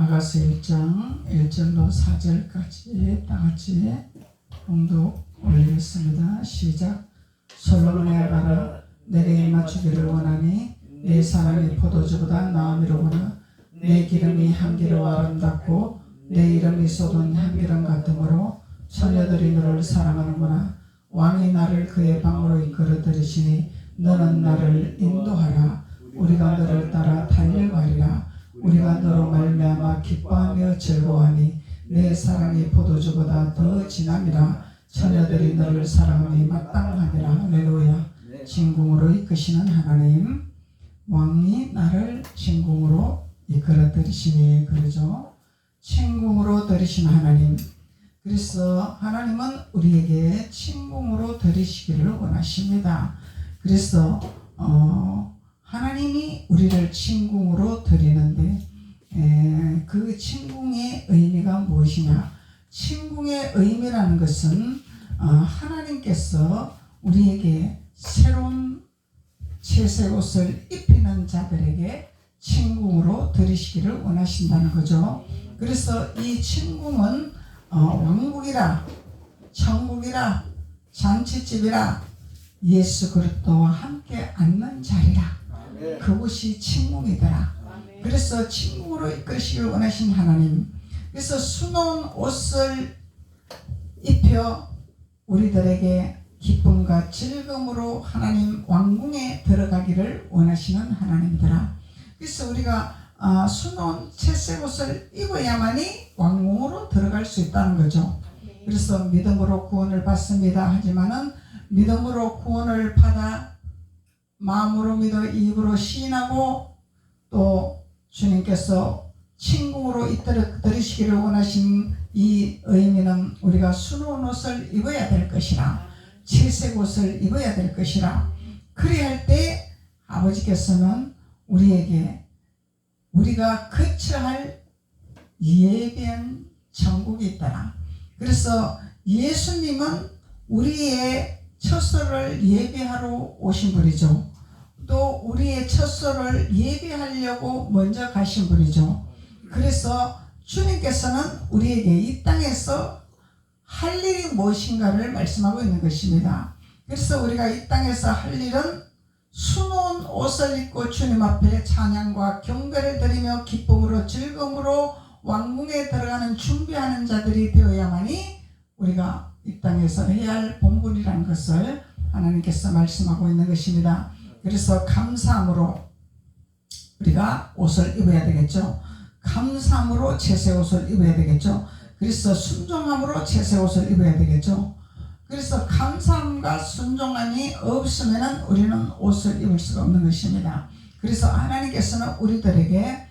아가서 1장 1절로 4절까지 다같이 봉독 올리겠습니다. 시작. 솔로몬의 아가라 내게 맞추기를 원하니 내 사랑이 포도주보다 나음이로구나. 내 기름이 향기로 아름답고 내 이름이 쏟은 향기름 같으므로 처녀들이 너를 사랑하는구나. 왕이 나를 그의 방으로 이끌어 들이시니 너는 나를 인도하라. 우리가 너를 따라 달려가리라. 우리가 너로 말미암아 기뻐하며 즐거워하니 내 사랑이 포도주보다 더 진함이라. 처녀들이 너를 사랑하니 마땅하니라. 할렐루야. 진궁으로 이끄시는 하나님, 왕이 나를 진궁으로 이끌어 들이시니, 그러죠. 진궁으로 들이신 하나님. 그래서 하나님은 우리에게 진궁으로 들이시기를 원하십니다. 그래서 하나님이 우리를 진궁으로 들이는데 그 진궁의 의미가 무엇이냐? 진궁의 의미라는 것은 하나님께서 우리에게 새로운 채색 옷을 입히는 자들에게 진궁으로 들이시기를 원하신다는 거죠. 그래서 이 진궁은 왕국이라, 천국이라, 잔치집이라, 예수 그리스도와 함께 앉는 자리라. 그곳이 진궁이더라. 그래서 진궁으로 이끄시길 원하신 하나님. 그래서 수놓은 옷을 입혀 우리들에게 기쁨과 즐거움으로 하나님 왕궁에 들어가기를 원하시는 하나님이더라. 그래서 우리가 수놓은 채색 옷을 입어야만이 왕궁으로 들어갈 수 있다는 거죠. 그래서 믿음으로 구원을 받습니다 하지만은 믿음으로 구원을 받아 마음으로 믿어 입으로 시인하고 또 주님께서 진궁으로 이끌어 들이시기를 원하신 이 의미는 우리가 수놓은 옷을 입어야 될 것이라, 채색 옷을 입어야 될 것이라. 그래야 할 때 아버지께서는 우리에게 우리가 거쳐야 할 예비한 천국이 있더라. 그래서 예수님은 우리의 처소를 예비하러 오신 분이죠. 또 우리의 처소를 예비하려고 먼저 가신 분이죠. 그래서 주님께서는 우리에게 이 땅에서 할 일이 무엇인가를 말씀하고 있는 것입니다. 그래서 우리가 이 땅에서 할 일은 수놓은 옷을 입고 주님 앞에 찬양과 경배를 드리며 기쁨으로 즐거움으로 왕궁에 들어가는 준비하는 자들이 되어야만이 우리가 이 땅에서 해야 할 본분이라는 것을 하나님께서 말씀하고 있는 것입니다. 그래서 감사함으로 우리가 옷을 입어야 되겠죠. 감사함으로 채색 옷을 입어야 되겠죠. 그래서 순종함으로 채색 옷을 입어야 되겠죠. 그래서 감사함과 순종함이 없으면 우리는 옷을 입을 수가 없는 것입니다. 그래서 하나님께서는 우리들에게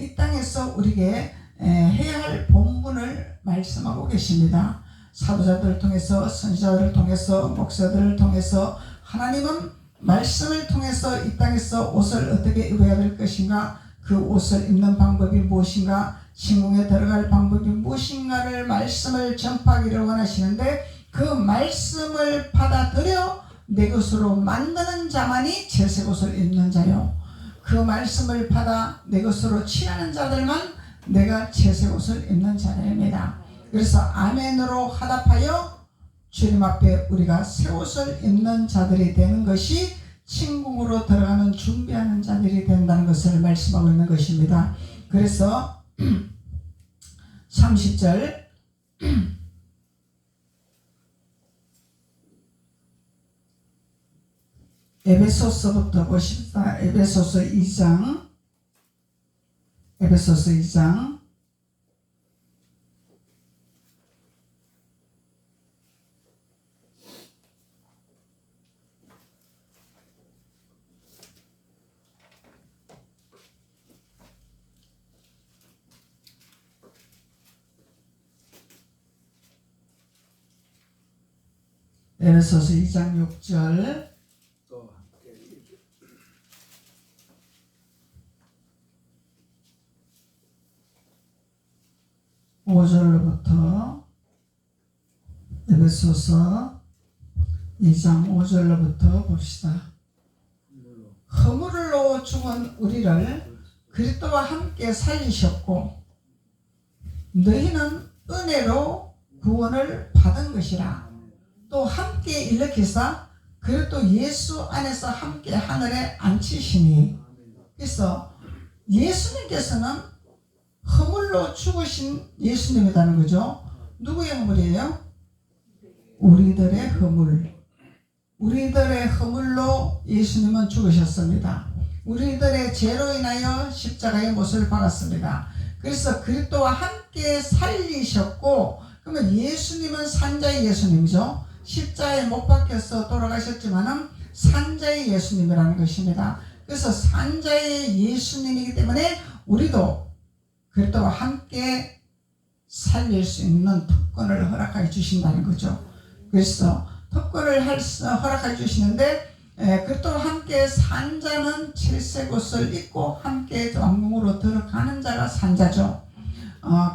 이 땅에서 우리에게 해야 할 본분을 말씀하고 계십니다. 사도자들을 통해서, 선지자들을 통해서, 목사들을 통해서 하나님은 말씀을 통해서 이 땅에서 옷을 어떻게 입어야 될 것인가, 그 옷을 입는 방법이 무엇인가, 진궁에 들어갈 방법이 무엇인가를 말씀을 전파하기를 원하시는데, 그 말씀을 받아들여 내 것으로 만드는 자만이 채색 옷을 입는 자요, 그 말씀을 받아 내 것으로 취하는 자들만 내가 채색 옷을 입는 자들입니다. 그래서 아멘으로 화답하여 주님 앞에 우리가 새 옷을 입는 자들이 되는 것이 진궁으로 들어가는 준비하는 자들이 된다는 것을 말씀하고 있는 것입니다. 그래서 30절 에베소서부터 보십시다. 에베소서 2장 에베소서 2장 6절 5절로부터 에베소서 2장 5절로부터 봅시다. 허물로 죽은 우리를 그리스도와 함께 살리셨고 너희는 은혜로 구원을 받은 것이라. 또 함께 일으키사 그리스도 예수 안에서 함께 하늘에 앉히시니. 그래서 예수님께서는 허물로 죽으신 예수님이라는 거죠. 누구의 허물이에요? 우리들의 허물. 우리들의 허물로 예수님은 죽으셨습니다. 우리들의 죄로 인하여 십자가의 못을 박았습니다. 그래서 그리스도와 함께 살리셨고, 그러면 예수님은 산자의 예수님이죠. 십자가에 못 박혀서 돌아가셨지만은 산자의 예수님이라는 것입니다. 그래서 산자의 예수님이기 때문에 우리도 그리스도와 함께 살릴 수 있는 특권을 허락해 주신다는 거죠. 그래서 특권을 허락해 주시는데, 그리스도와 함께 산 자는 칠색 옷을 입고 함께 왕궁으로 들어가는 자가 산자죠.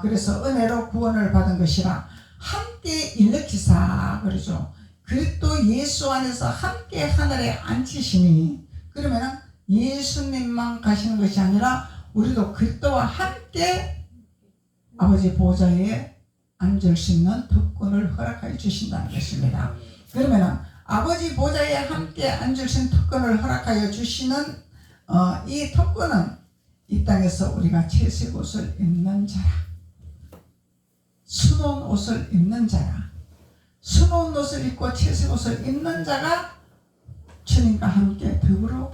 그래서 은혜로 구원을 받은 것이라. 함께 일으키사 그러죠. 그리스도 예수 안에서 함께 하늘에 앉히시니. 그러면은 예수님만 가시는 것이 아니라 우리도 그리스도와 함께 아버지 보좌에 앉을 수 있는 특권을 허락해 주신다는 것입니다. 그러면은 아버지 보좌에 함께 앉을 수 있는 특권을 허락하여 주시는 이 특권은 이 땅에서 우리가 채색 옷을 입는 자라, 수놓은 옷을 입는 자라, 수놓은 옷을 입고 채색 옷을 입는 자가 주님과 함께 더불어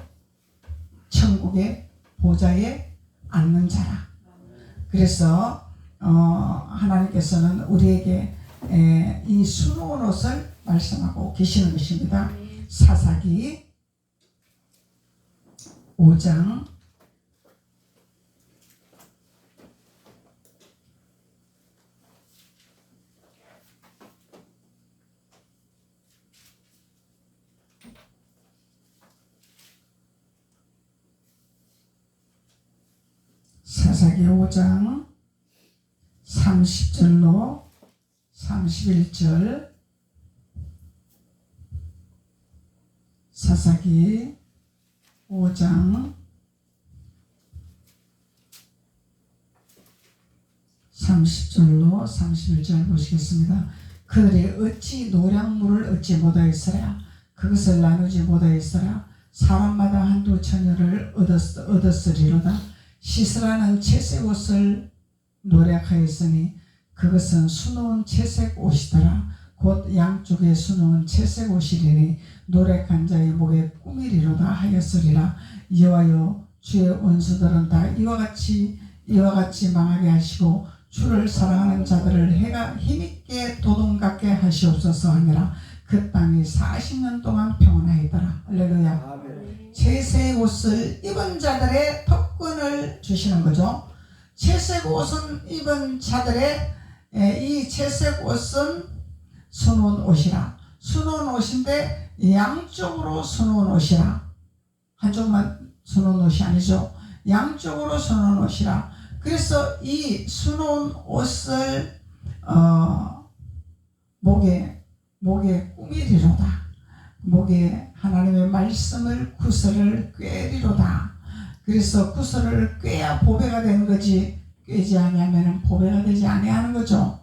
천국의 보좌에 앉는 자라. 그래서 하나님께서는 우리에게 이 수놓은 옷을 말씀하고 계시는 것입니다. 사사기 5장 30절로 31절. 사사기 5장 30절로 31절 보시겠습니다. 그들이 어찌 노량물을 얻지 못하였으랴. 그것을 나누지 못하였으랴. 사람마다 한두 처녀를 얻었으리로다. 시스라는 채색 옷을 노력하였으니 그것은 수놓은 채색 옷이더라. 곧 양쪽에 수놓은 채색 옷이리니 노력한 자의 목에 꾸미리로다 하였으리라. 여호와여, 주의 원수들은 다 이와 같이 망하게 하시고 주를 사랑하는 자들을 해가 힘있게 도동같게 하시옵소서 하니라. 그 땅이 40년 동안 평안하였더라. 할렐루야. 채색 옷을 입은 자들의 특권을 주시는 거죠. 채색 옷은 입은 자들의 이 채색 옷은 수놓은 옷이라. 수놓은 옷인데 양쪽으로 수놓은 옷이라. 한쪽만 수놓은 옷이 아니죠. 양쪽으로 수놓은 옷이라. 그래서 이 수놓은 옷을 목에 꾸미리로다. 목에 하나님의 말씀을 구슬을 꿰리로다. 그래서 구슬을 꿰야 보배가 되는 거지, 꿰지 아니하면 보배가 되지 아니하는 거죠.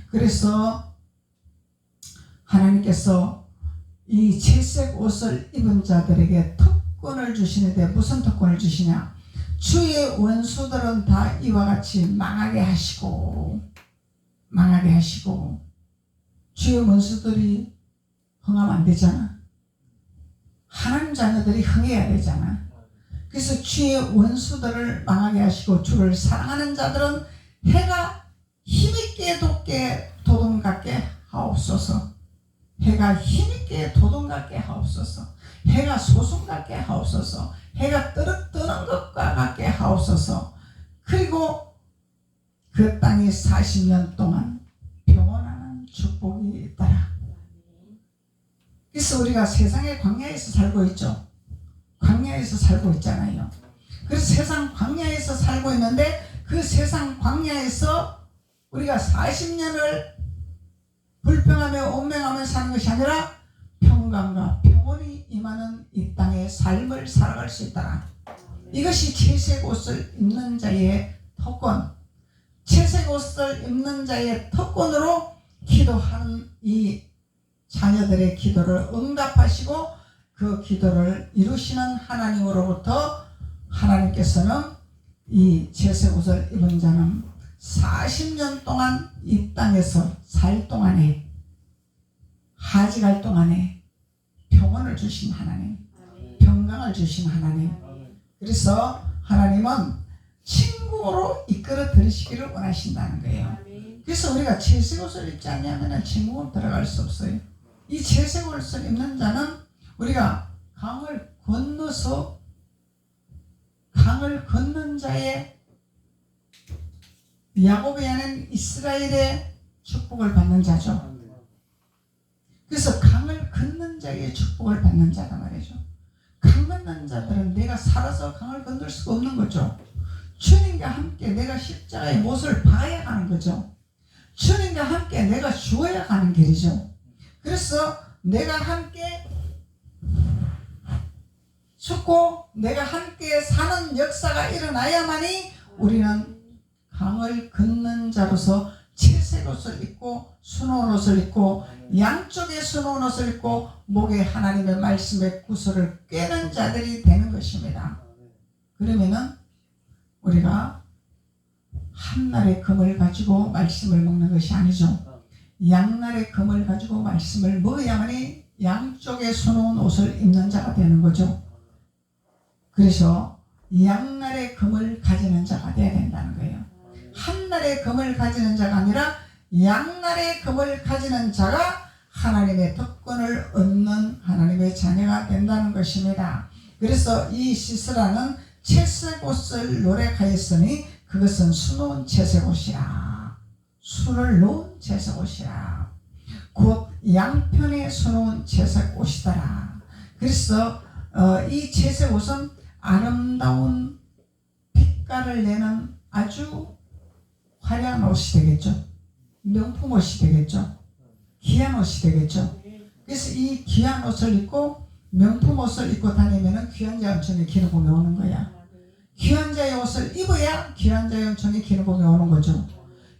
그래서 하나님께서 이 채색 옷을 입은 자들에게 특권을 주시는데 무슨 특권을 주시냐? 주의 원수들은 다 이와 같이 망하게 하시고 주의 원수들이 흥하면 안 되잖아. 하나님 자녀들이 흥해야 되잖아. 그래서 주의 원수들을 망하게 하시고 주를 사랑하는 자들은 해가 힘있게 돋게 도동같게 하옵소서. 해가 힘있게 도동같게 하옵소서. 해가 소송같게 하옵소서. 해가 뜨는 것과 같게 하옵소서. 그리고 그 땅이 40년 동안 평온한 축복이 있더라. 그래서 우리가 세상의 광야에서 살고 있죠. 광야에서 살고 있잖아요. 그래서 세상 광야에서 살고 있는데 그 세상 광야에서 우리가 40년을 불평하며 온맹하며 사는 것이 아니라 평강과 평온이 임하는 이 땅의 삶을 살아갈 수 있다. 이것이 채색 옷을 입는 자의 특권, 채색 옷을 입는 자의 특권으로 기도하는 이 자녀들의 기도를 응답하시고 그 기도를 이루시는 하나님으로부터 하나님께서는 이 채색 옷을 입은 자는 40년 동안 이 땅에서 살 동안에 하직할 동안에 평온을 주신 하나님, 평강을 주신 하나님. 그래서 하나님은 친구로 이끌어 들으시기를 원하신다는 거예요. 그래서 우리가 채색 옷을 입지 않냐면 친구로 들어갈 수 없어요. 이 채색 옷을 입는 자는 우리가 강을 건너서 강을 건넌 자의 야곱이 아닌 이스라엘의 축복을 받는 자죠. 그래서 강을 건넌 자의 축복을 받는 자다 말이죠. 강 건넌 자들은 내가 살아서 강을 건널 수가 없는 거죠. 주님과 함께 내가 십자가의 못을 봐야 하는 거죠. 주님과 함께 내가 죽어야 가는 길이죠. 그래서 내가 함께 죽고 내가 함께 사는 역사가 일어나야만이 우리는 강을 건넌 자로서 채색 옷을 입고 수놓은 옷을 입고 양쪽에 수놓은 옷을 입고 목에 하나님의 말씀의 구슬을 꿰는 자들이 되는 것입니다. 그러면은 우리가 한날의 금을 가지고 말씀을 먹는 것이 아니죠. 양날의 금을 가지고 말씀을 먹어야만이 양쪽에 수놓은 옷을 입는 자가 되는 거죠. 그래서 양날의 금을 가지는 자가 되어야 된다는 거예요. 한날의 금을 가지는 자가 아니라 양날의 금을 가지는 자가 하나님의 특권을 얻는 하나님의 자녀가 된다는 것입니다. 그래서 이 시스라는 채색 옷을 노력하였으니 그것은 수놓은 채색 옷이라. 수를 놓은 채색 옷이라. 곧 양편에 수놓은 채색 옷이더라. 그래서 이 채색 옷은 아름다운 빛깔을 내는 아주 화려한 옷이 되겠죠. 명품 옷이 되겠죠. 귀한 옷이 되겠죠. 그래서 이 귀한 옷을 입고 명품 옷을 입고 다니면은 귀한 자의 은총이 기는 봄이 오는 거야. 귀한 자의 옷을 입어야 귀한 자의 은총이 기는 봄이 오는 거죠.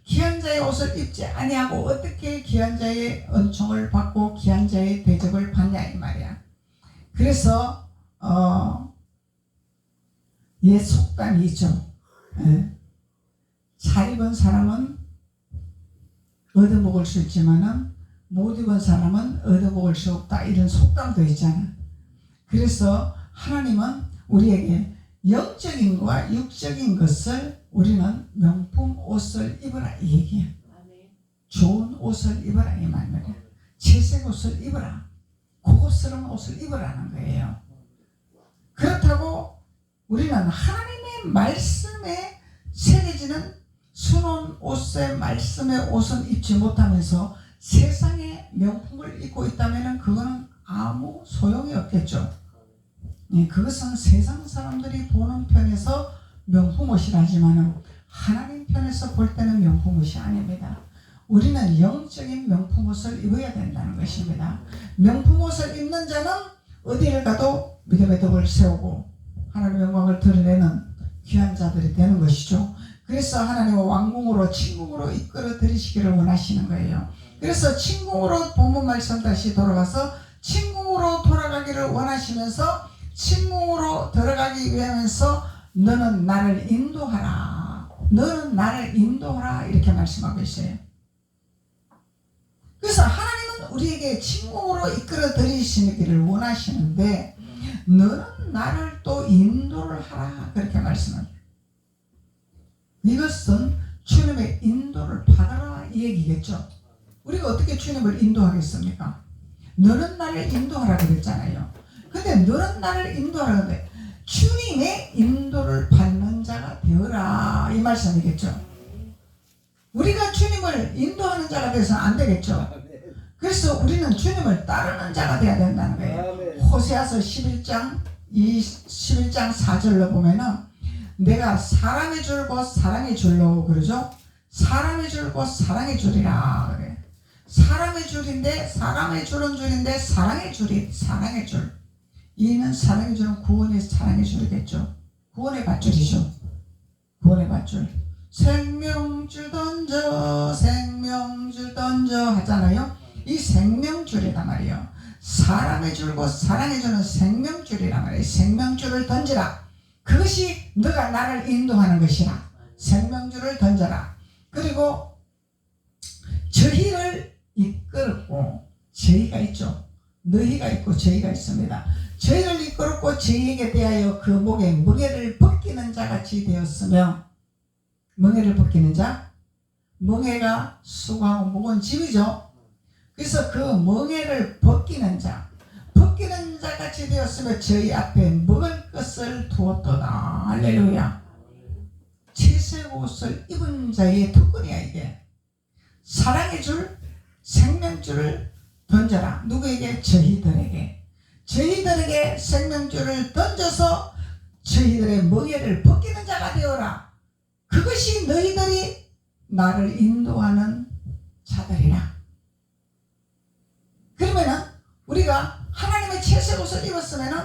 귀한 자의 옷을 입지 아니하고 어떻게 귀한 자의 은총을 받고 귀한 자의 대접을 받냐 이 말이야. 그래서 옛 속담이 있죠. 잘 입은 사람은 얻어먹을 수 있지만은 못 입은 사람은 얻어먹을 수 없다. 이런 속담도 있잖아. 그래서 하나님은 우리에게 영적인 것과 육적인 것을 우리는 명품 옷을 입으라 이 얘기야. 좋은 옷을 입으라 이 말이야. 채색 옷을 입으라. 고급스러운 옷을 입으라는 거예요. 그렇다고 우리는 하나님의 말씀에 새겨지는 수놓은 옷의 말씀의 옷은 입지 못하면서 세상의 명품을 입고 있다면 그거는 아무 소용이 없겠죠. 그것은 세상 사람들이 보는 편에서 명품 옷이라지만 하나님 편에서 볼 때는 명품 옷이 아닙니다. 우리는 영적인 명품 옷을 입어야 된다는 것입니다. 명품 옷을 입는 자는 어디를 가도 믿음의 덕을 세우고 하나님의 영광을 드러내는 귀한 자들이 되는 것이죠. 그래서 하나님은 왕궁으로 친궁으로 이끌어 들이시기를 원하시는 거예요. 그래서 친궁으로 본문 말씀 다시 돌아가서 친궁으로 돌아가기를 원하시면서 친궁으로 들어가기 위해서 너는 나를 인도하라. 너는 나를 인도하라 이렇게 말씀하고 있어요. 그래서 하나님은 우리에게 친궁으로 이끌어 들이시기를 원하시는데 너는 나를 또 인도를 하라 그렇게 말씀합니다. 이것은 주님의 인도를 받아라 이 얘기겠죠. 우리가 어떻게 주님을 인도하겠습니까? 너는 나를 인도하라 그랬잖아요. 근데 너는 나를 인도하라는데 주님의 인도를 받는 자가 되어라 이 말씀이겠죠. 우리가 주님을 인도하는 자가 되어서는 안 되겠죠. 그래서 우리는 주님을 따르는 자가 되어야 된다는 거예요. 호세아서 11장 4절로 보면은 내가 사람의 줄 곧 사랑의 줄로 그러죠. 사람의 줄 곧 사랑의 줄이라 그래. 사람의 줄인데 사람의 줄은 줄인데 사랑의 줄이 사랑의 줄. 이는 사랑의 줄은 구원의 사랑의 줄이겠죠. 구원의 밧줄이죠. 구원의 밧줄. 생명줄 던져 생명줄 던져 하잖아요. 이 생명줄이란 말이에요. 사람의 줄고 사랑의 줄은 생명줄이란 말이에요. 생명줄을 던지라. 그것이 너가 나를 인도하는 것이라. 생명줄을 던져라. 그리고 저희를 이끌고 저희가 있죠. 너희가 있고 저희가 있습니다. 저희를 이끌고 저희에게 대하여 그 목에 멍에를 벗기는 자같이 되었으며, 멍에를 벗기는 자, 멍에가 수고하고 무거운 짐이죠. 그래서 그 멍에를 벗기는 자, 벗기는 자같이 되었으며 저희 앞에 먹을 것을 두었도다. 할렐루야. 채색 옷을 입은 자의 특권이야 이게. 사랑의 줄, 생명줄을 던져라. 누구에게? 저희들에게. 저희들에게 생명줄을 던져서 저희들의 멍에를 벗기는 자가 되어라. 그것이 너희들이 나를 인도하는 자들이라. 그러면은 우리가 하나님의 채색 옷을 입었으면은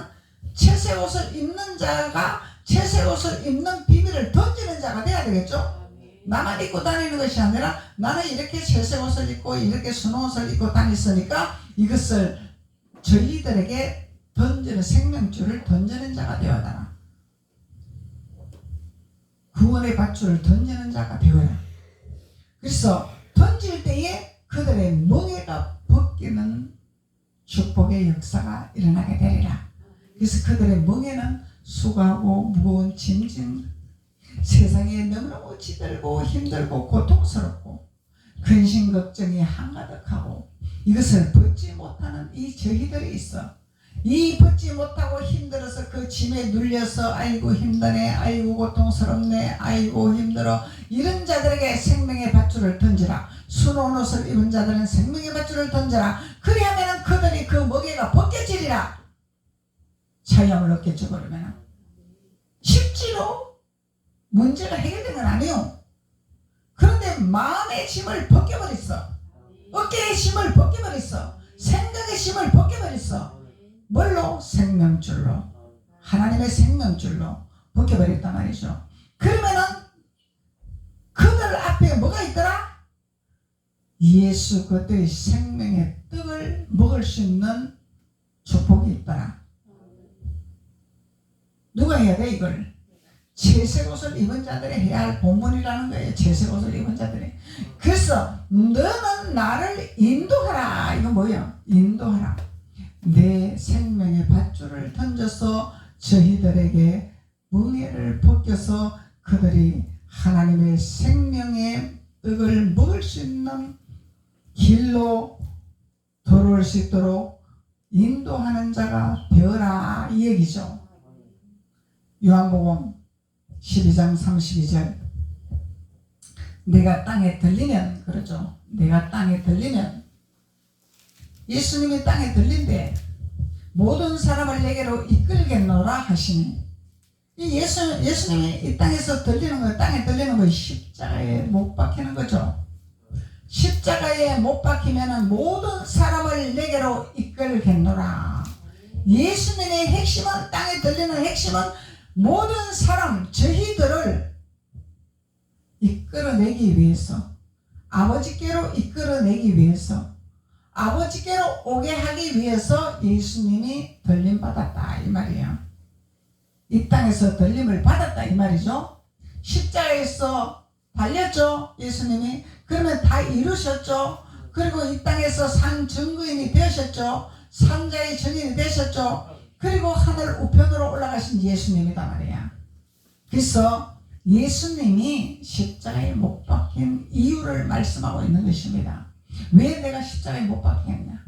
채색 옷을 입는 자가 채색 옷을 입는 비밀을 던지는 자가 돼야 되겠죠? 나만 입고 다니는 것이 아니라 나는 이렇게 채색 옷을 입고 이렇게 순 옷을 입고 다녔으니까 이것을 저희들에게 던지는 생명줄을 던지는 자가 되어라. 구원의 밧줄을 던지는 자가 되어라. 그래서 던질 때에 그들의 멍에가 벗기는 축복의 역사가 일어나게 되리라. 그래서 그들의 멍에는 수고하고 무거운 짐진 세상에 너무너무 지들고 힘들고 고통스럽고 근심 걱정이 한가득하고 이것을 벗지 못하는 이 저희들이 있어. 이 벗지 못하고 힘들어서 그 짐에 눌려서 아이고 힘드네, 아이고 고통스럽네, 아이고 힘들어, 이런 자들에게 생명의 밧줄을 던지라. 수놓은 옷을 입은 자들은 생명의 밧줄을 던져라. 그리하면 그들이 그 멍에가 벗겨지리라. 자유함을 얻겠죠. 그러면 쉽지로 문제가 해결된 건 아니에요. 그런데 마음의 짐을 벗겨버렸어. 어깨의 짐을 벗겨버렸어. 생각의 짐을 벗겨버렸어. 뭘로? 생명줄로. 하나님의 생명줄로 벗겨버렸단 말이죠. 그러면은 그들 앞에 뭐가 있더라? 예수 그리스도의 생명의 떡을 먹을 수 있는 축복이 있더라. 누가 해야 돼 이걸? 채색 옷을 입은 자들이 해야 할 본분이라는 거예요. 채색 옷을 입은 자들이. 그래서 너는 나를 인도하라. 이거 뭐야? 인도하라. 내 생명의 밧줄을 던져서 저희들에게 멍에를 벗겨서 그들이 하나님의 생명의 떡을 먹을 수 있는 길로 돌아올 수 있도록 인도하는 자가 되어라 이 얘기죠. 요한복음 12장 32절 내가 땅에 들리면 그러죠. 내가 땅에 들리면 예수님이 땅에 들린대 모든 사람을 내게로 이끌겠노라 하시니 예수님이 이 땅에서 들리는 거 땅에 들리는 거 십자가에 못 박히는 거죠. 십자가에 못 박히면 모든 사람을 내게로 이끌겠노라. 예수님의 핵심은 땅에 들리는 핵심은 모든 사람 저희들을 이끌어내기 위해서 아버지께로 이끌어내기 위해서 아버지께로 오게 하기 위해서 예수님이 들림 받았다 이 말이에요. 이 땅에서 들림을 받았다 이 말이죠. 십자가에서 달렸죠 예수님이. 그러면 다 이루셨죠. 그리고 이 땅에서 산 증거인이 되셨죠. 산자의 증인이 되셨죠. 그리고 하늘 우편으로 올라가신 예수님이다 말이야. 그래서 예수님이 십자가에 못 박힌 이유를 말씀하고 있는 것입니다. 왜 내가 십자가에 못 박혔냐?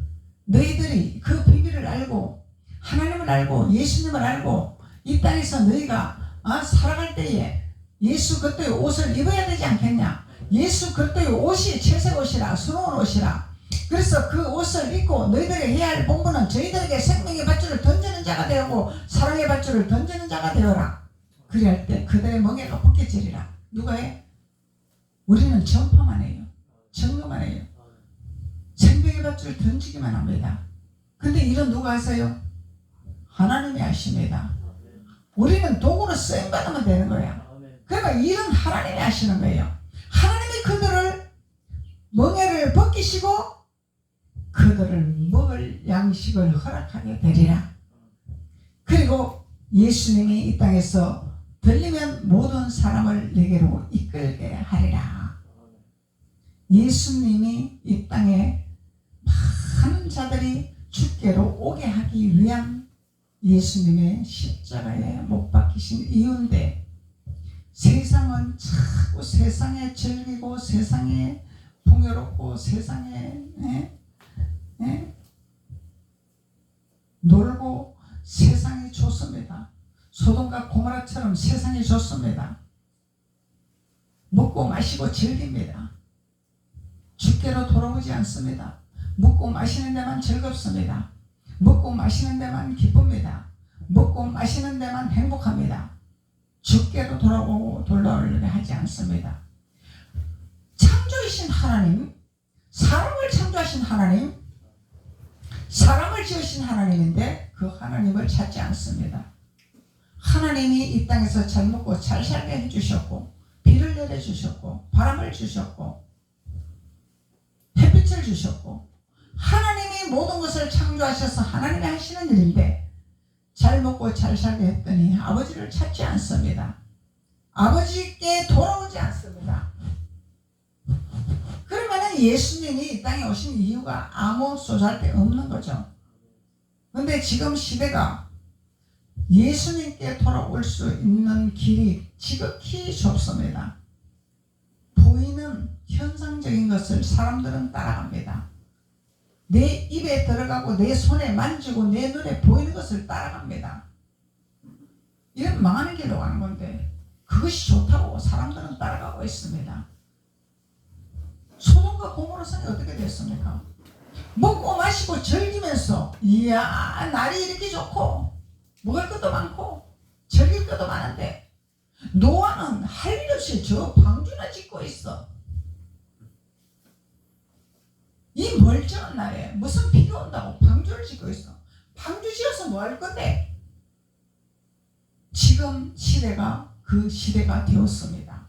너희들이 그 비밀을 알고 하나님을 알고 예수님을 알고 이 땅에서 너희가 살아갈 때에 예수 그리스도의 옷을 입어야 되지 않겠냐? 예수 그리스도의 옷이 채색 옷이라 수놓은 옷이라. 그래서 그 옷을 입고 너희들이 해야 할 본분은 저희들에게 생명의 밧줄을 던지는 자가 되고 사랑의 밧줄을 던지는 자가 되어라. 그리할 때 그들의 멍에가 벗겨지리라. 누가 해? 우리는 전파만 해요. 증거만 해요. 생명의 밧줄을 던지기만 합니다. 근데 이런 누가 하세요? 하나님이 하십니다. 우리는 도구로 쓰임받으면 되는 거야. 그러니까 일은 하나님이 하시는 거예요. 하나님이 그들을 멍에를 벗기시고 그들을 먹을 양식을 허락하게 되리라. 그리고 예수님이 이 땅에서 들리면 모든 사람을 내게로 이끌게 하리라. 예수님이 이 땅에 많은 자들이 주께로 오게 하기 위한 예수님의 십자가에 못 박히신 이유인데, 세상은 자꾸 세상에 즐기고 세상에 풍요롭고 세상에 놀고 세상이 좋습니다. 소돔과 고모라처럼 세상이 좋습니다. 먹고 마시고 즐깁니다. 주께로 돌아오지 않습니다. 먹고 마시는 데만 즐겁습니다. 먹고 마시는 데만 기쁩니다. 먹고 마시는 데만 행복합니다. 주께로 돌아오려고 하지 않습니다. 창조이신 하나님, 사람을 창조하신 하나님, 사람을 지으신 하나님인데 그 하나님을 찾지 않습니다. 하나님이 이 땅에서 잘 먹고 잘 살게 해주셨고, 비를 내려주셨고, 바람을 주셨고, 햇빛을 주셨고, 하나님이 모든 것을 창조하셔서 하나님이 하시는 일인데 잘 먹고 잘 살게 했더니 아버지를 찾지 않습니다. 아버지께 돌아오지 않습니다. 그러면 예수님이 이 땅에 오신 이유가 아무 쏘잘데없는 거죠. 근데 지금 시대가 예수님께 돌아올 수 있는 길이 지극히 좁습니다. 보이는 현상적인 것을 사람들은 따라갑니다. 내 입에 들어가고 내 손에 만지고 내 눈에 보이는 것을 따라갑니다. 이런 망하는 길로 가는 건데 그것이 좋다고 사람들은 따라가고 있습니다. 소돔과 고모라 성이 어떻게 됐습니까? 먹고 마시고 즐기면서 이야 날이 이렇게 좋고 먹을 것도 많고 즐길 것도 많은데 노아는 할 일 없이 저 방주나 짓고 있어. 이 멀쩡한 날에 무슨 비가 온다고 방주를 짓고 있어. 방주 지어서 뭐 할 건데? 지금 시대가 그 시대가 되었습니다.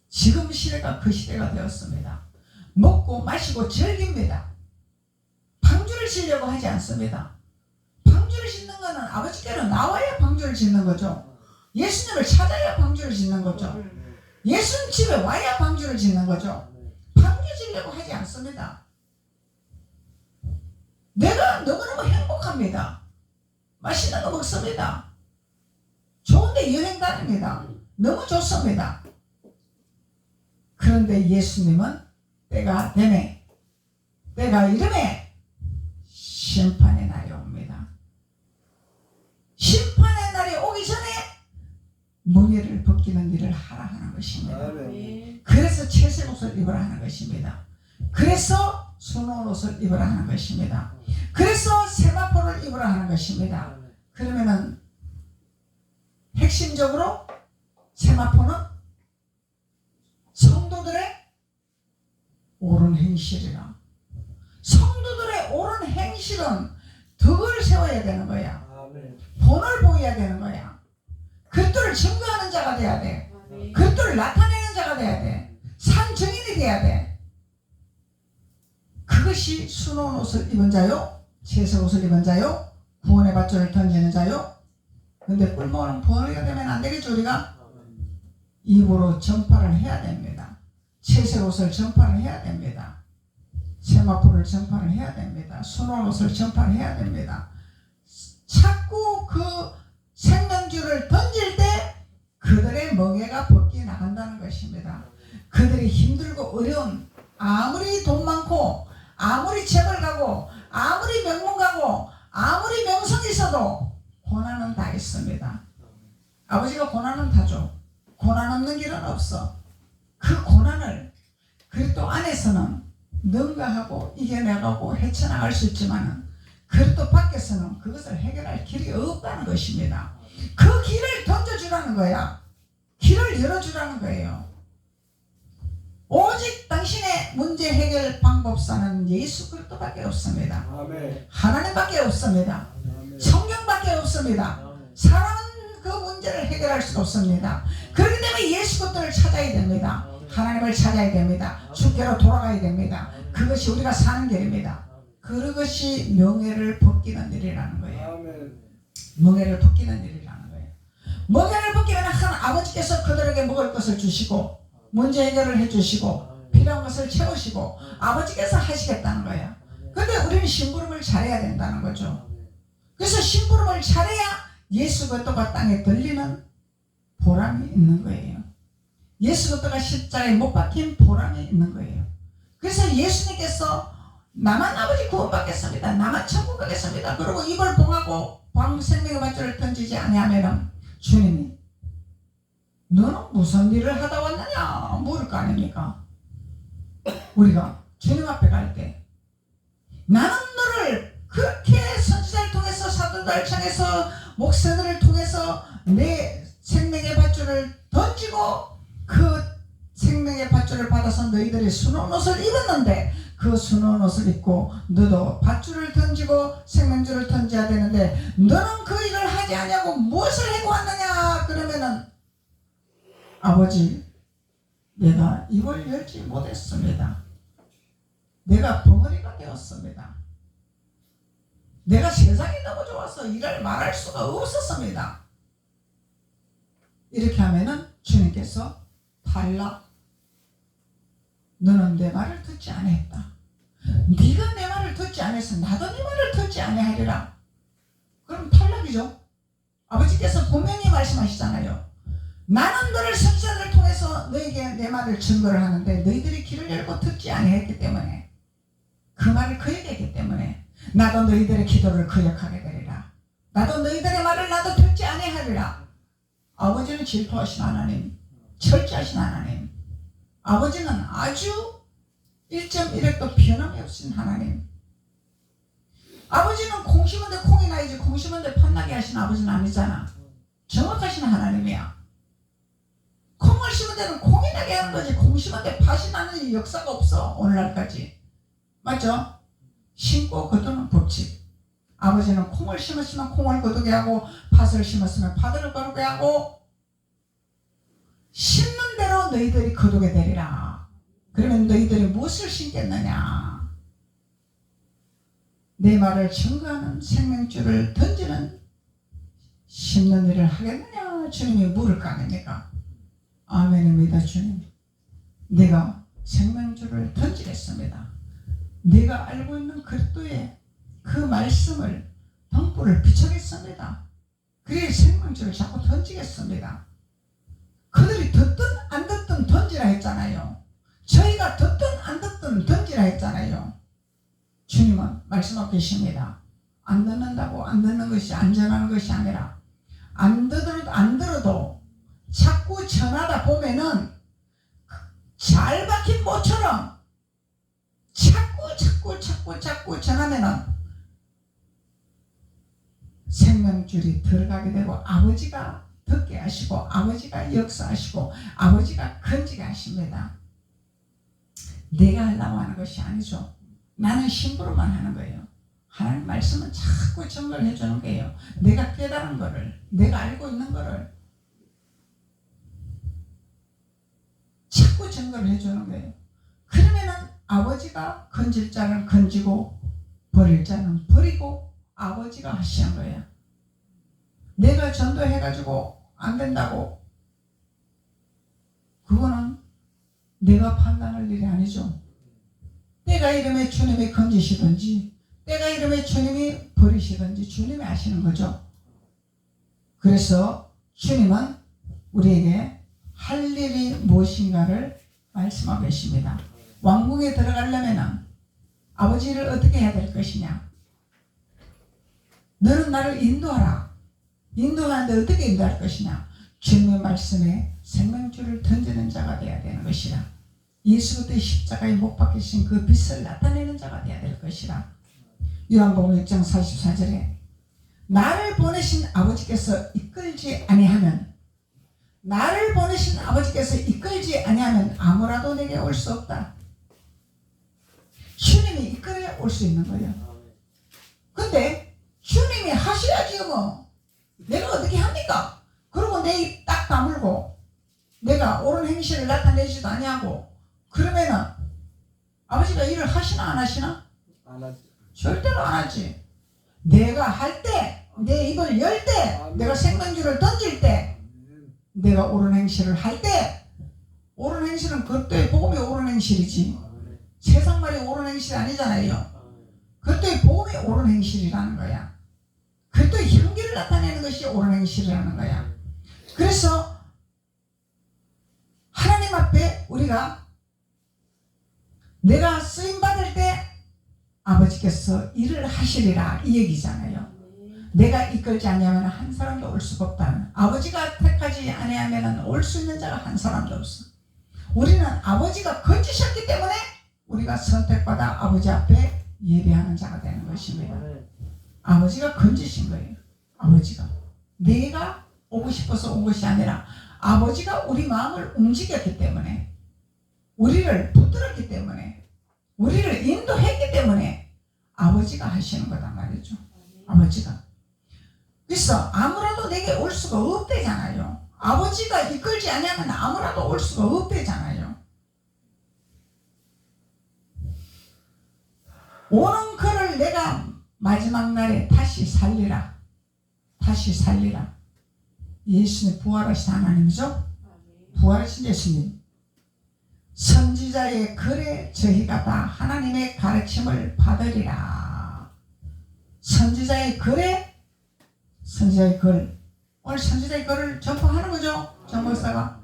지금 시대가 그 시대가 되었습니다. 먹고 마시고 즐깁니다. 방주를 지으려고 하지 않습니다. 방주를 짓는 거는 아버지께로 나와야 방주를 짓는 거죠. 예수님을 찾아야 방주를 짓는 거죠. 예수님 집에 와야 방주를 짓는 거죠. 방주 지으려고 하지 않습니다. 내가 너무너무 행복합니다. 맛있는 거 먹습니다. 좋은데 여행 다닙니다. 너무 좋습니다. 그런데 예수님은 때가 되매, 때가 이름에 심판의 날이 옵니다. 심판의 날이 오기 전에 멍에를 벗기는 일을 하라 하는 것입니다. 그래서 채색 옷을 입으라 하는 것입니다. 그래서 수놓은 옷을 입으라 하는 것입니다. 그래서 세마포를 입으라 하는 것입니다. 그러면은 핵심적으로 세마포는 성도들의 옳은 행실이라. 성도들의 옳은 행실은 덕을 세워야 되는 거야. 본을 보여야 되는 거야. 그것들을 증거하는 자가 돼야 돼. 그것들을 나타내는 자가 돼야 돼. 산 증인이 돼야 돼. 그것이 수놓은 옷을 입은 자요, 채색 옷을 입은 자요, 구원의 밧줄을 던지는 자요. 근데 꿀먹는 버리가 되면 안 되겠죠. 우리가 입으로 전파를 해야 됩니다. 채색 옷을 전파를 해야 됩니다. 세마포를 전파를 해야 됩니다. 수놓은 옷을 전파를 해야 됩니다. 자꾸 그 생명줄을 던질 때 그들의 멍에가 벗겨 나간다는 것입니다. 그들이 힘들고 어려운, 아무리 돈 많고 아무리 재벌 가고 아무리 명문 가고 아무리 명성이 있어도 고난은 다 있습니다. 아버지가 고난은 다 줘. 고난 없는 길은 없어. 그 고난을 그리스도 안에서는 능가하고 이겨내가고 헤쳐나갈 수 있지만은 그리스도 밖에서는 그것을 해결할 길이 없다는 것입니다. 그 길을 던져주라는 거야. 길을 열어주라는 거예요. 오직 당신의 문제 해결 방법사는 예수 그리스도밖에 없습니다. 아멘. 하나님밖에 없습니다. 아멘. 성경밖에 없습니다. 사람은 그 문제를 해결할 수가 없습니다. 그렇기 때문에 예수 그리스도를 찾아야 됩니다. 하나님을 찾아야 됩니다. 주께로 돌아가야 됩니다. 그것이 우리가 사는 길입니다. 그것이 명예를 벗기는 일이라는 거예요. 명예를 벗기는 일이라는 거예요. 명예를 벗기면 한 아버지께서 그들에게 먹을 것을 주시고 문제 해결을 해주시고 필요한 것을 채우시고 아버지께서 하시겠다는 거예요. 그런데 우리는 심부름을 잘해야 된다는 거죠. 그래서 심부름을 잘해야 예수 그리스도가 땅에 들리는 보람이 있는 거예요. 예수 그리스도가 십자가에 못 박힌 보람이 있는 거예요. 그래서 예수님께서 나만 아버지 구원받겠습니다. 나만 천국 가겠습니다. 그리고 입을 봉하고 생명의 밧줄을 던지지 아니하면 주님이 너는 무슨 일을 하다 왔느냐 물을 거 아닙니까? 우리가 주님 앞에 갈 때 나는 너를 그렇게 선지자를 통해서 사도들을 통해서 목사들을 통해서 내 생명의 밧줄을 던지고 그 생명의 밧줄을 받아서 너희들이 수놓은 옷을 입었는데 그 수놓은 옷을 입고 너도 밧줄을 던지고 생명줄을 던져야 되는데 너는 그 일을 하지 않냐고 무엇을 해고 왔느냐 그러면은 아버지 내가 입을 열지 못했습니다. 내가 벙어리가 되었습니다. 내가 세상이 너무 좋아서 일을 말할 수가 없었습니다. 이렇게 하면은 주님께서 탈락. 너는 내 말을 듣지 아니했다. 네가 내 말을 듣지 않았어. 나도 네 말을 듣지 아니하리라. 그럼 탈락이죠. 아버지께서 분명히 말씀하시잖아요. 나는 너를 선지자들을 통해서 너에게 내 말을 증거를 하는데 너희들이 귀를 열고 듣지 아니했기 때문에 그 말을 그에게 했기 때문에 나도 너희들의 기도를 거역하게 되리라. 나도 너희들의 말을 나도 듣지 아니하리라. 아버지는 질투하신 하나님, 철저하신 하나님, 아버지는 아주 1.1획도 변함이 없으신 하나님. 아버지는 콩 심은데 콩이 나야지 콩 심은데 팥나게 하신 아버지는 아니잖아. 정확하신 하나님이야. 콩을 심은 데는 콩이 나게 하는 거지 콩 심은데 팥이 나는 역사가 없어 오늘날까지. 맞죠? 심고 거두는 법칙. 아버지는 콩을 심었으면 콩을 거두게 하고 팥을 심었으면 팥을 거두게 하고 심는 대로 너희들이 거두게 되리라. 그러면 너희들이 무엇을 심겠느냐? 내 말을 증거하는 생명줄을 던지는 심는 일을 하겠느냐? 주님이 물을 거 아닙니까? 아멘입니다. 주님, 내가 생명줄을 던지겠습니다. 내가 알고 있는 그리스도의 그 말씀을 등불을 비추겠습니다. 그의 생명줄을 자꾸 던지겠습니다. 그들이 듣든 안 듣든 던지라 했잖아요. 저희가 듣든 안 듣든 던지라 했잖아요. 주님은 말씀하고 계십니다. 안 듣는다고 안 듣는 것이 안전한 것이 아니라 안 들어도 자꾸 전하다 보면은 잘 박힌 모처럼 자꾸 전하면은 생명줄이 들어가게 되고 아버지가 듣게 하시고 아버지가 역사하시고 아버지가 건지게 하십니다. 내가 하려고 하는 것이 아니죠. 나는 심부름만 하는 거예요. 하나님 말씀은 자꾸 증거를 해주는 거예요. 내가 깨달은 거를, 내가 알고 있는 거를 자꾸 증거를 해주는 거예요. 그러면은 아버지가 건질 자는 건지고 버릴 자는 버리고 아버지가 하시는 거예요. 내가 전도해가지고 안 된다고 그거는 내가 판단할 일이 아니죠. 때가 이름에 주님이 건지시든지 때가 이름에 주님이 버리시든지 주님이 하시는 거죠. 그래서 주님은 우리에게 할 일이 무엇인가를 말씀하고 계십니다. 왕궁에 들어가려면 아버지를 어떻게 해야 될 것이냐? 너는 나를 인도하라. 인도하는데 어떻게 인도할 것이냐? 주님의 말씀에 생명줄을 던지는 자가 되어야 되는 것이라. 예수 그리스도의 십자가에 못 박히신 그 빛을 나타내는 자가 되어야 될 것이라. 요한복음 6장 44절에 나를 보내신 아버지께서 이끌지 아니하면 나를 보내신 아버지께서 이끌지 아니하면 아무라도 내게 올 수 없다. 주님이 이끌어야 올 수 있는 거예요. 근데 주님이 하셔야지 뭐. 내가 어떻게 합니까? 내 입 딱 다물고 내가 옳은 행실을 나타내지도 아니하고 그러면은 아버지가 일을 하시나 안 하시나? 안 하지. 절대로 안 하지. 내가 할 때, 내 입을 열 때, 내가 생명줄을 던질 때, 내가 옳은 행실을 할 때, 옳은 행실은 그때의 복음이 옳은 행실이지. 세상 말이 옳은 행실이 아니잖아요. 그때의 복음이 옳은 행실이라는 거야. 그때의 향기를 나타내는 것이 옳은 행실이라는 거야. 그래서 하나님 앞에 우리가 내가 쓰임받을 때 아버지께서 일을 하시리라 이 얘기잖아요. 내가 이끌지 아니하면 한 사람도 올 수가 없다는, 아버지가 택하지 아니하면 올 수 있는 자가 한 사람도 없어. 우리는 아버지가 건지셨기 때문에 우리가 선택받아 아버지 앞에 예배하는 자가 되는 것입니다. 아버지가 건지신 거예요. 아버지가 내가 오고 싶어서 온 것이 아니라 아버지가 우리 마음을 움직였기 때문에, 우리를 붙들었기 때문에, 우리를 인도했기 때문에 아버지가 하시는 거다 말이죠. 아버지가. 그래서 아무라도 내게 올 수가 없대잖아요. 아버지가 이끌지 아니하면 아무라도 올 수가 없대잖아요. 오는 그를 내가 마지막 날에 다시 살리라. 다시 살리라. 예수님 부활하신 하나님이죠. 부활하신 예수님. 선지자의 글에 저희가 다 하나님의 가르침을 받으리라. 선지자의 글에, 선지자의 글, 오늘 선지자의 글을 전파하는 거죠. 정 목사가.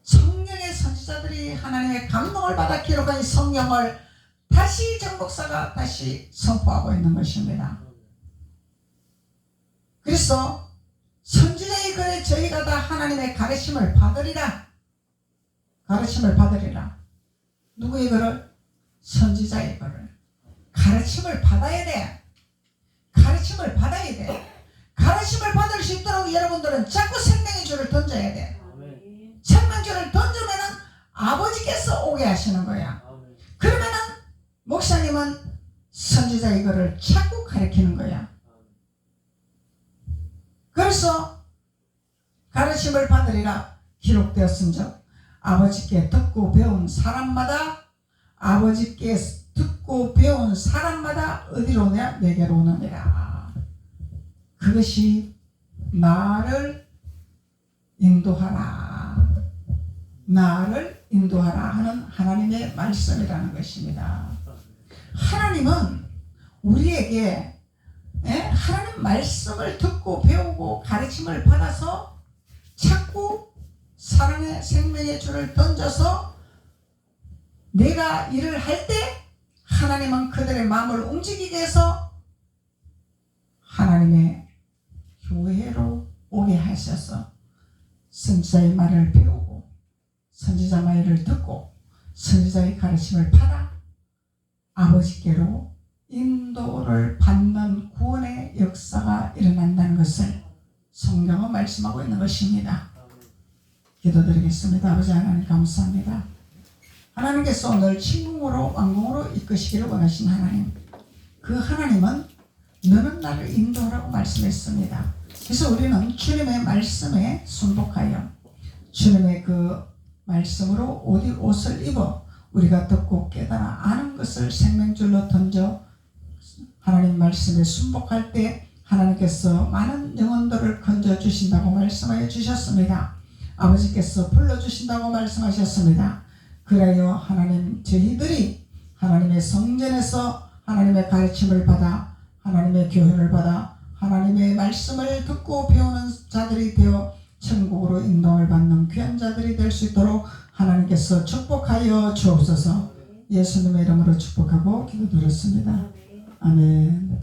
성령의 선지자들이 하나님의 감동을 받아 기록한 이 성경을 다시 정 목사가 다시 선포하고 있는 것입니다. 그래서 선지자의 글에 저희가 다 하나님의 가르침을 받으리라. 가르침을 받으리라. 누구의 글을? 선지자의 글을. 가르침을 받아야 돼. 가르침을 받아야 돼. 가르침을 받을 수 있도록 여러분들은 자꾸 생명의 줄을 던져야 돼. 생명줄을 던지면은 아버지께서 오게 하시는 거야. 그러면은 목사님은 선지자의 글을 자꾸 가르치는 거야. 그래서 가르침을 받으리라 기록되었은즉 아버지께 듣고 배운 사람마다, 아버지께 듣고 배운 사람마다 어디로 오냐? 내게로 오느니라. 그것이 나를 인도하라, 나를 인도하라 하는 하나님의 말씀이라는 것입니다. 하나님은 우리에게 하나님 말씀을 듣고 배우고 가르침을 받아서 자꾸 사랑의 생명의 줄을 던져서 내가 일을 할 때 하나님은 그들의 마음을 움직이게 해서 하나님의 교회로 오게 하셔서 선지자의 말을 배우고 선지자 말을 듣고 선지자의 가르침을 받아 아버지께로 인도를 받는 구원의 역사가 일어난다는 것을 성경은 말씀하고 있는 것입니다. 기도드리겠습니다. 아버지 하나님 감사합니다. 하나님께서 오늘 침공으로 왕궁으로 이끄시기를 원하신 하나님, 그 하나님은 너는 나를 인도하라고 말씀했습니다. 그래서 우리는 주님의 말씀에 순복하여 주님의 그 말씀으로 옷을 입어 우리가 듣고 깨달아 아는 것을 생명줄로 던져 하나님 말씀에 순복할 때 하나님께서 많은 영혼들을 건져주신다고 말씀하여 주셨습니다. 아버지께서 불러주신다고 말씀하셨습니다. 그래요 하나님, 저희들이 하나님의 성전에서 하나님의 가르침을 받아 하나님의 교훈을 받아 하나님의 말씀을 듣고 배우는 자들이 되어 천국으로 인도를 받는 귀한 자들이 될 수 있도록 하나님께서 축복하여 주옵소서. 예수님의 이름으로 축복하고 기도드렸습니다. 아멘.